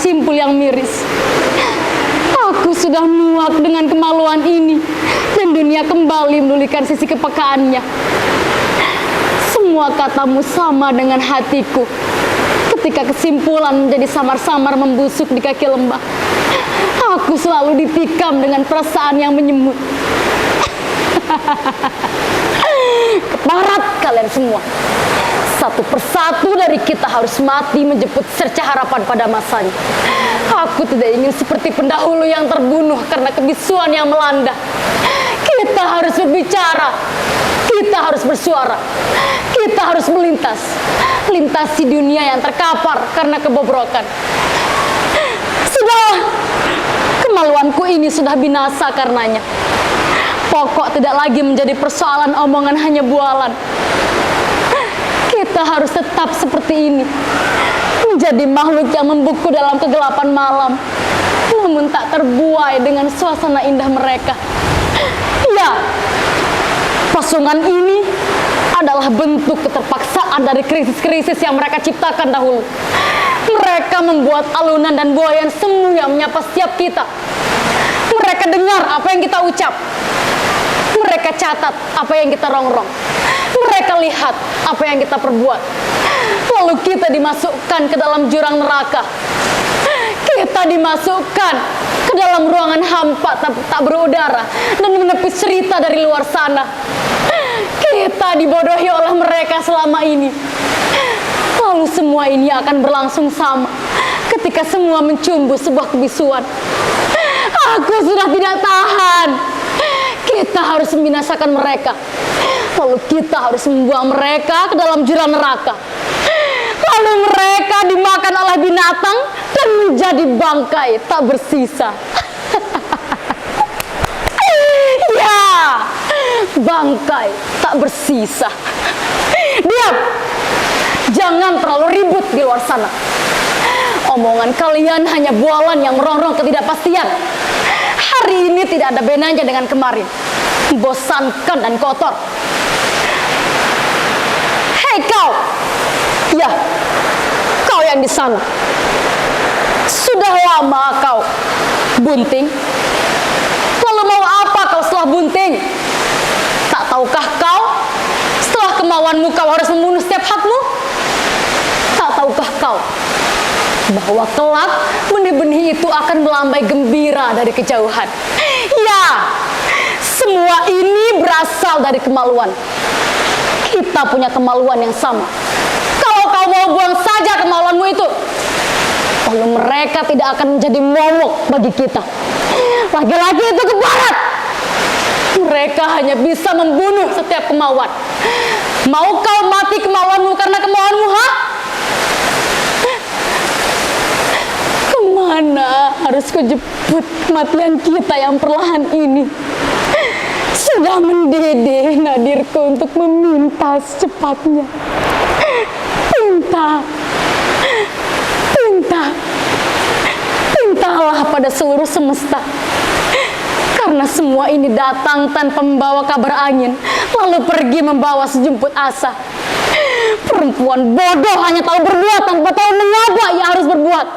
simpul yang miris. Aku sudah muak dengan kemaluan ini, dan dunia kembali mendulikan sisi kepekaannya. Semua katamu sama dengan hatiku ketika kesimpulan menjadi samar-samar membusuk di kaki lembah. Aku selalu ditikam dengan perasaan yang menyemut. Keparat kalian semua. Satu persatu dari kita harus mati menjemput secerca harapan pada masanya. Aku tidak ingin seperti pendahulu yang terbunuh karena kebisuan yang melanda. Kita harus berbicara. Kita harus bersuara. Kita harus melintas. Lintasi dunia yang terkapar karena kebobrokan. Sudahlah. Kemaluanku ini sudah binasa karenanya. Pokok tidak lagi menjadi persoalan omongan hanya bualan. Kita harus tetap seperti ini, menjadi makhluk yang membeku dalam kegelapan malam, namun tak terbuai dengan suasana indah mereka. Ya, pasungan ini adalah bentuk keterpaksaan dari krisis-krisis yang mereka ciptakan dahulu. Mereka membuat alunan dan buayan semu yang menyapa setiap kita. Mereka dengar apa yang kita ucap. Mereka catat apa yang kita rongrong. Mereka lihat apa yang kita perbuat. Lalu kita dimasukkan ke dalam jurang neraka. Kita dimasukkan ke dalam ruangan hampa tak berudara dan menepis cerita dari luar sana. Kita dibodohi oleh mereka selama ini. Lalu semua ini akan berlangsung sama ketika semua mencumbu sebuah kebisuan. Aku sudah tidak tahan. Kita harus membinasakan mereka. Lalu kita harus membuang mereka ke dalam jurang neraka. Lalu mereka dimakan oleh binatang dan menjadi bangkai tak bersisa. Ya, bangkai tak bersisa. Diam. Jangan terlalu ribut di luar sana. Omongan kalian hanya bualan yang merongrong ketidakpastian. Hari ini tidak ada benanya dengan kemarin. Bosankan dan kotor. Hei kau. Ya, kau yang di sana. Sudah lama kau bunting. Lalu mau apa kau setelah bunting? Tak tahukah kau, setelah kemauanmu kau harus membunuh setiap hakmu? Tak tahukah kau bahwa kelak benih-benih itu akan melambai gembira dari kejauhan? Ya, semua ini berasal dari kemaluan. Kita punya kemaluan yang sama. Kalau kau mau buang saja kemaluanmu itu, lalu mereka tidak akan menjadi momok bagi kita. Laki-laki itu keparat. Mereka hanya bisa membunuh setiap kemauan. Mau kau mati kemauanmu karena kemauanmu, ha? Kemana harus kujemput kematian kita yang perlahan ini? Sudah mendidih nadirku untuk meminta secepatnya. Pintalah pada seluruh semesta. Karena semua ini datang tanpa membawa kabar angin, lalu pergi membawa sejumput asa. Perempuan bodoh hanya tahu berbuat tanpa tahu mengapa ia harus berbuat.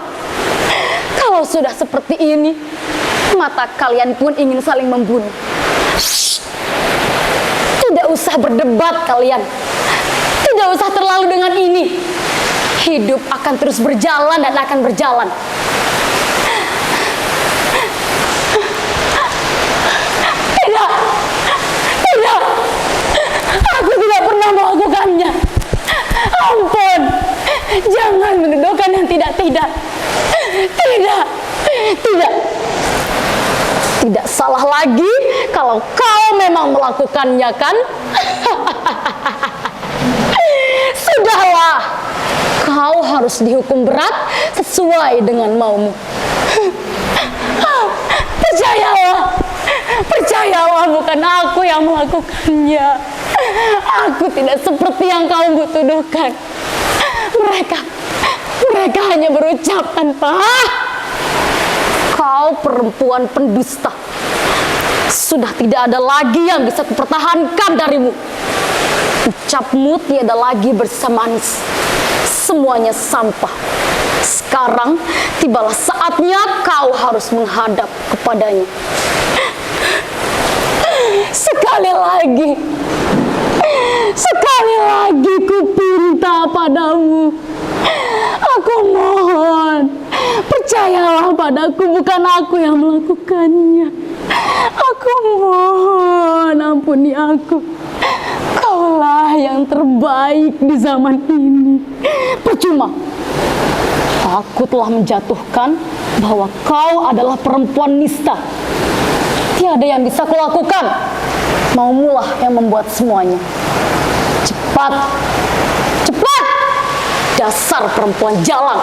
Kalau sudah seperti ini, mata kalian pun ingin saling membunuh. Tidak usah berdebat kalian. Tidak usah terlalu dengan ini. Hidup akan terus berjalan dan akan berjalan. Tidak. Aku tidak pernah melakukannya. Ampun. Jangan menuduhkan yang tidak. Tidak salah lagi kalau kau memang melakukannya, kan? Sudahlah, kau harus dihukum berat sesuai dengan maumu. Percayalah, bukan aku yang melakukannya. Aku tidak seperti yang kau tuduhkan. Mereka hanya berucap tanpa. Kau perempuan pendusta. Sudah tidak ada lagi yang bisa kupertahankan darimu. Ucapmu tiada lagi bersama manis. Semuanya sampah. Sekarang tibalah saatnya kau harus menghadap kepadanya. Sekali lagi ku pinta padamu. Aku mohon, percayalah padaku, bukan aku yang melakukannya. Aku mohon, ampuni aku. Kaulah yang terbaik di zaman ini. Percuma, aku telah menjatuhkan bahwa kau adalah perempuan nista. Tiada yang bisa kulakukan. Maumulah yang membuat semuanya. Cepat, cepat, dasar perempuan jalang.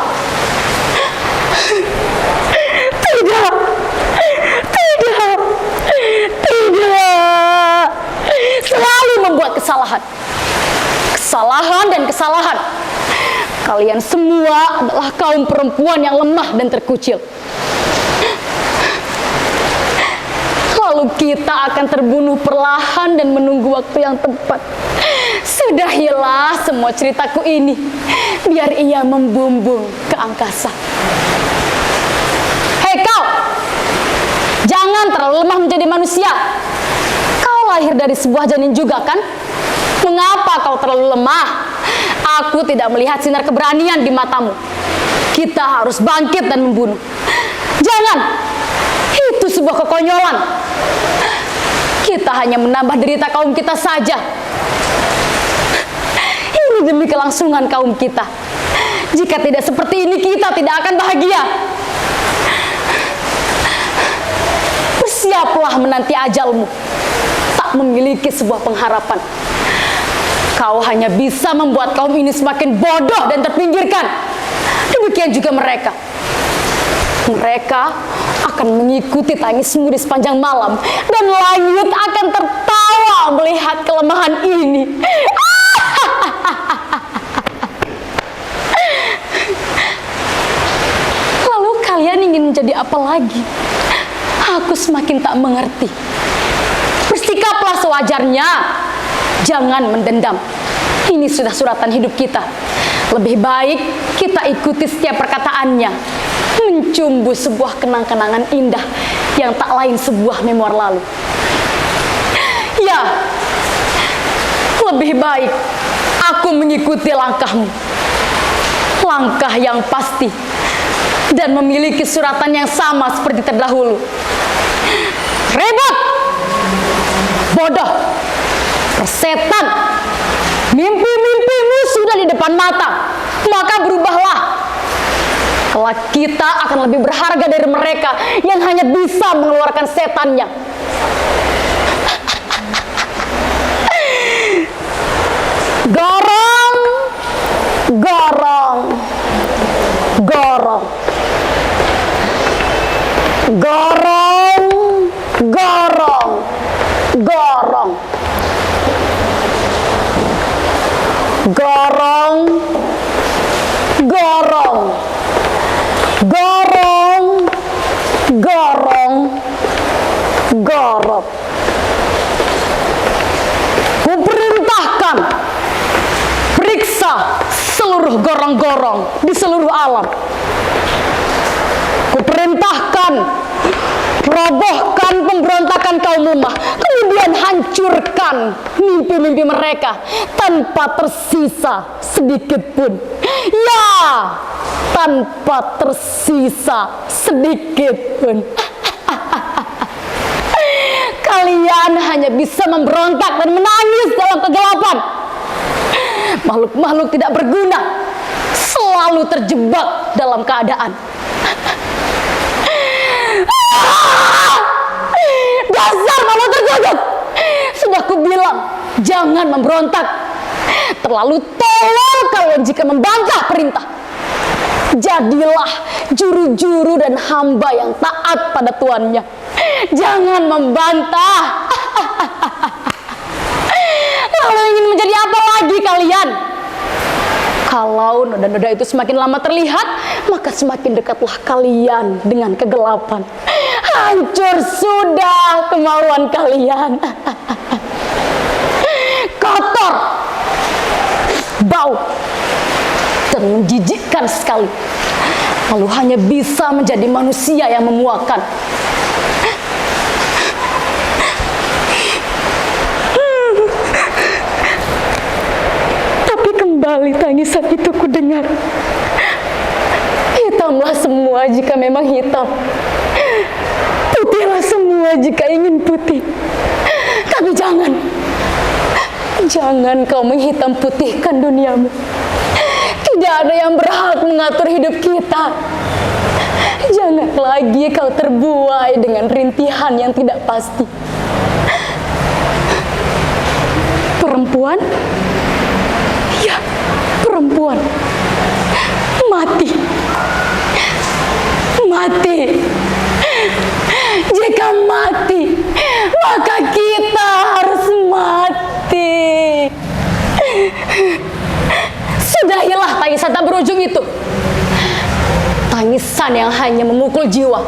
Tidak, tidak, tidak. Selalu membuat kesalahan. Kesalahan dan kesalahan. Kalian semua adalah kaum perempuan yang lemah dan terkucil. Lalu kita akan terbunuh perlahan dan menunggu waktu yang tepat. Sudahilah semua ceritaku ini, biar ia membumbung ke angkasa. Hei kau, jangan terlalu lemah menjadi manusia. Kau lahir dari sebuah janin juga kan? Mengapa kau terlalu lemah? Aku tidak melihat sinar keberanian di matamu. Kita harus bangkit dan membunuh. Jangan, itu sebuah kekonyolan. Kita hanya menambah derita kaum kita saja. Ini demi kelangsungan kaum kita. Jika tidak seperti ini, kita tidak akan bahagia. Bersiaplah menanti ajalmu. Tak memiliki sebuah pengharapan. Kau hanya bisa membuat kaum ini semakin bodoh dan terpinggirkan. Demikian juga mereka. Mereka akan mengikuti tangismu di sepanjang malam, dan langit akan tertawa melihat kelemahan ini. Lalu kalian ingin menjadi apa lagi? Aku semakin tak mengerti. Bersikaplah sewajarnya. Jangan mendendam. Ini sudah suratan hidup kita. Lebih baik kita ikuti setiap perkataannya. Mencumbu sebuah kenang-kenangan indah yang tak lain sebuah memor lalu. Ya, lebih baik aku mengikuti langkahmu. Langkah yang pasti dan memiliki suratan yang sama seperti terdahulu. Ribut, bodoh, persetan, mimpi-mimpimu sudah di depan mata. Maka berubahlah. Kelak kita akan lebih berharga dari mereka yang hanya bisa mengeluarkan setannya. Gorong, gorong, gorong, gorong, gorong, gorong, gorong, gorong, gorong, gorong, gorong. Kuperintahkan, periksa seluruh gorong-gorong di seluruh alam. Kuperintahkan, robohkan pemberontakan kaum Ummah, kemudian hancurkan mimpi-mimpi mereka tanpa tersisa sedikit pun. Ya, tanpa tersisa sedikit pun. Kalian hanya bisa memberontak dan menangis dalam kegelapan. Makhluk-makhluk tidak berguna, selalu terjebak dalam keadaan. Dasar makhluk terkutuk. Sudah kubilang, jangan memberontak. Terlalu tolol kalian jika membantah perintah. Jadilah juru-juru dan hamba yang taat pada tuannya. Jangan membantah. Lalu ingin menjadi apa lagi kalian? Kalau noda-noda itu semakin lama terlihat, maka semakin dekatlah kalian dengan kegelapan. Hancur sudah kemauan kalian. Kotor, bau, dan menjijikkan sekali. Lalu hanya bisa menjadi manusia yang memuakan. Tapi kembali tangisan itu ku dengar. Hitamlah semua jika memang hitam. Putihlah semua jika ingin putih. Tapi jangan kau menghitam putihkan duniamu. Tidak ada yang berhak mengatur hidup kita. Jangan lagi kau terbuai dengan rintihan yang tidak pasti. Perempuan? Ya, perempuan. Mati. Jika mati, maka kita harus mati. Sudahilah tangisan tak berujung itu. Tangisan yang hanya memukul jiwa.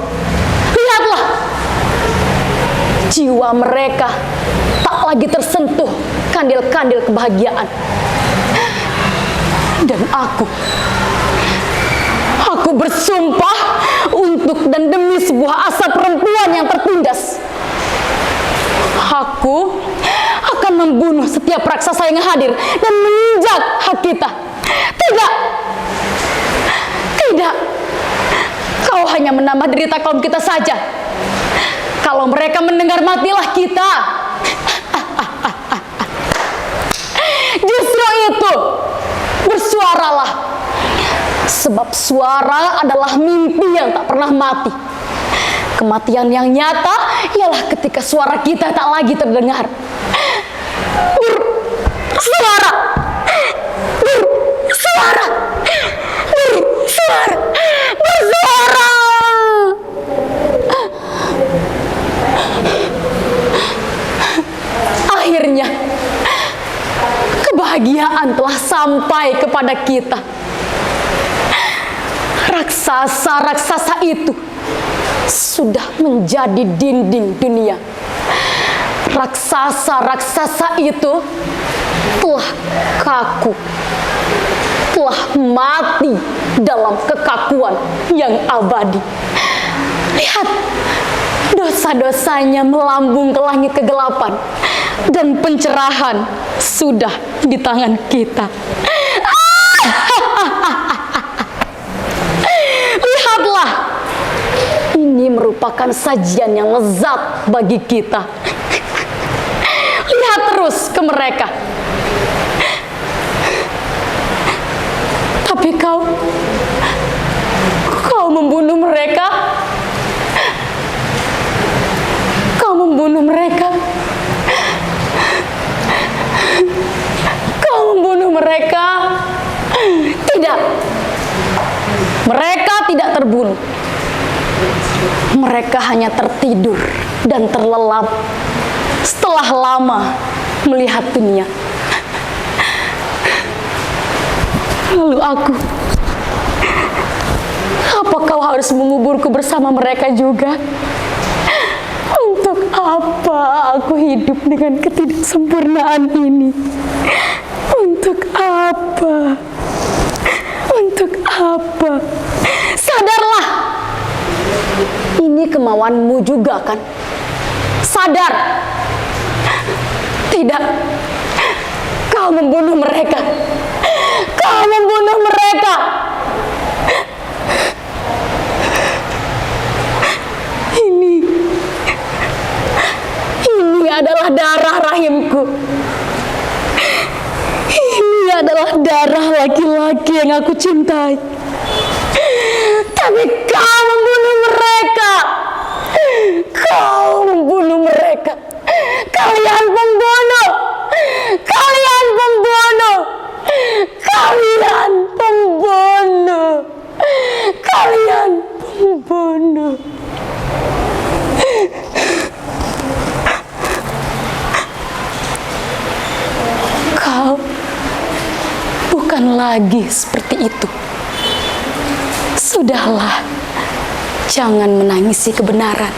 Lihatlah, jiwa mereka tak lagi tersentuh kandil-kandil kebahagiaan. Dan aku bersumpah untuk dan demi sebuah asa perempuan yang tertindas. Aku akan membunuh setiap raksasa yang hadir dan menginjak hak kita. Tidak. Kau hanya menambah derita kaum kita saja. Kalau mereka mendengar, matilah kita. Justru itu, bersuaralah. Sebab suara adalah mimpi yang tak pernah mati. Kematian yang nyata ialah ketika suara kita tak lagi terdengar. Bersuara. Akhirnya kebahagiaan telah sampai kepada kita. Raksasa-raksasa itu sudah menjadi dinding dunia. Raksasa-raksasa itu telah kaku, telah mati dalam kekakuan yang abadi. Lihat, dosa-dosanya melambung ke langit kegelapan, dan pencerahan sudah di tangan kita. Lihatlah, ini merupakan sajian yang lezat bagi kita. Lihat terus ke mereka. Tapi kau membunuh mereka. Kau membunuh mereka. Kau membunuh mereka. Tidak. Mereka tidak terbunuh. Mereka hanya tertidur dan terlelap setelah lama melihat dunia. Lalu aku, apa kau harus menguburku bersama mereka juga? Untuk apa aku hidup dengan ketidaksempurnaan ini? Untuk apa? Untuk apa? Sadarlah, ini kemauanmu juga kan? Sadar. Tidak, kau membunuh mereka. Kau membunuh mereka. Ini adalah darah rahimku. Ini adalah darah laki-laki yang aku cintai. Tapi kau membunuh mereka. Kau membunuh mereka. Kalian pembunuh. Kalian pembunuh. Kalian pembunuh. Kalian pembunuh. Kau bukan lagi seperti itu. Sudahlah, jangan menangisi kebenaran.